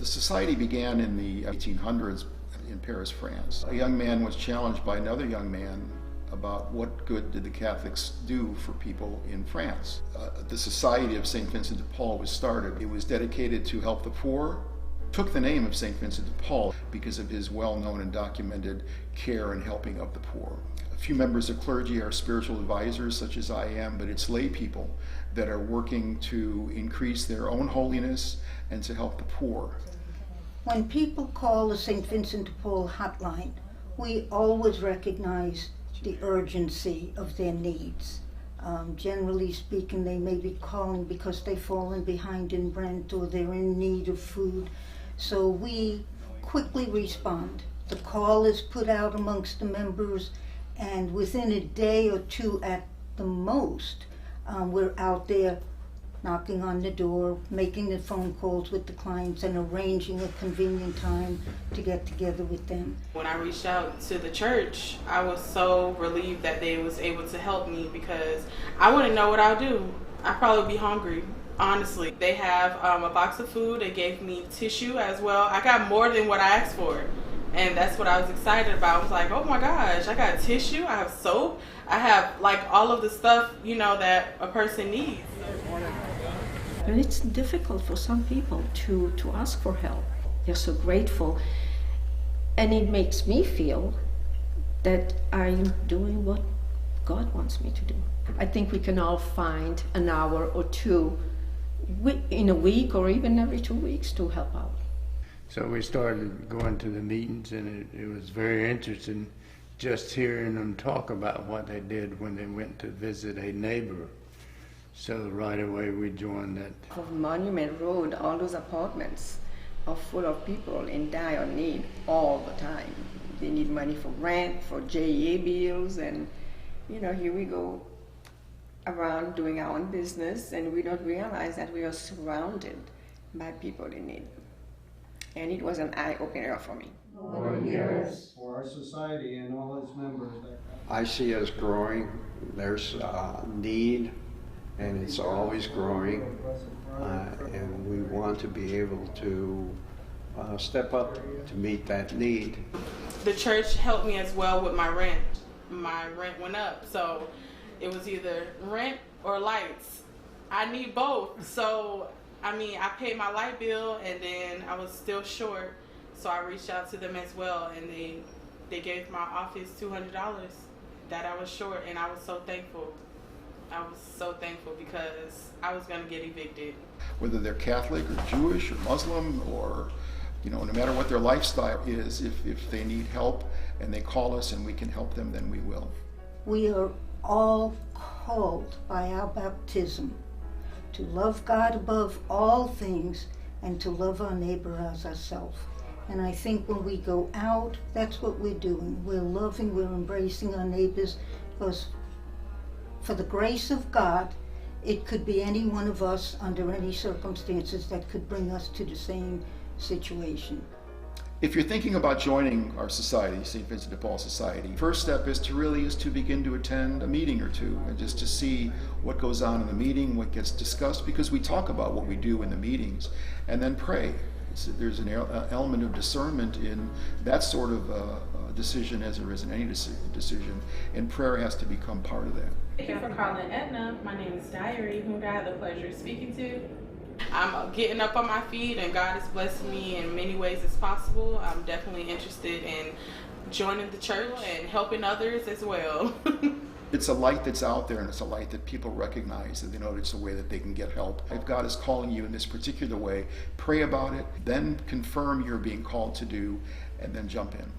The society began in the 1800s in Paris, France. A young man was challenged by another young man about what good did the Catholics do for people in France. The Society of St. Vincent de Paul was started. It was dedicated to help the poor, took the name of St. Vincent de Paul because of his well-known and documented care and helping of the poor. A few members of clergy are spiritual advisors, such as I am, but it's lay people that are working to increase their own holiness and to help the poor. When people call the St. Vincent de Paul hotline, we always recognize the urgency of their needs. Generally speaking, they may be calling because they've fallen behind in rent or they're in need of food. So we quickly respond. The call is put out amongst the members, and within a day or two at the most, we're out there knocking on the door, making the phone calls with the clients, and arranging a convenient time to get together with them. When I reached out to the church, I was so relieved that they was able to help me, because I wouldn't know what I'll do. I'd probably be hungry, honestly. They have a box of food. They gave me tissue as well. I got more than what I asked for, and that's what I was excited about. I was like, oh my gosh, I got tissue, I have soap, I have like all of the stuff, that a person needs. And it's difficult for some people to ask for help. They're so grateful. And it makes me feel that I'm doing what God wants me to do. I think we can all find an hour or two in a week or even every 2 weeks to help out. So we started going to the meetings, and it was very interesting just hearing them talk about what they did when they went to visit a neighbor. So right away we joined that. On Monument Road, all those apartments are full of people in dire need all the time. They need money for rent, for JEA bills, and here we go around doing our own business, and we don't realize that we are surrounded by people in need. And it was an eye-opener for me. For our society and all its members. I see us growing. There's need, and it's always growing, and we want to be able to step up to meet that need. The church helped me as well with my rent. My rent went up, so it was either rent or lights. I need both, so I paid my light bill, and then I was still short, so I reached out to them as well, and they gave my office $200 that I was short, and I was so thankful. I was so thankful because I was going to get evicted. Whether they're Catholic or Jewish or Muslim or, no matter what their lifestyle is, if they need help and they call us and we can help them, then we will. We are all called by our baptism to love God above all things and to love our neighbor as ourselves. And I think when we go out, that's what we're doing. We're loving, we're embracing our neighbors, because for the grace of God, it could be any one of us under any circumstances that could bring us to the same situation. If you're thinking about joining our society, St. Vincent de Paul Society, first step is to begin to attend a meeting or two and just to see what goes on in the meeting, what gets discussed, because we talk about what we do in the meetings, and then pray. There's an element of discernment in that sort of decision as there is in any decision, and prayer has to become part of that. Thank you for calling Aetna. My name is Diary, whom I have the pleasure of speaking to. I'm getting up on my feet, and God is blessing me in many ways as possible. I'm definitely interested in joining the church and helping others as well. It's a light that's out there, and it's a light that people recognize, and they know it's a way that they can get help. If God is calling you in this particular way, pray about it, then confirm you're being called to do, and then jump in.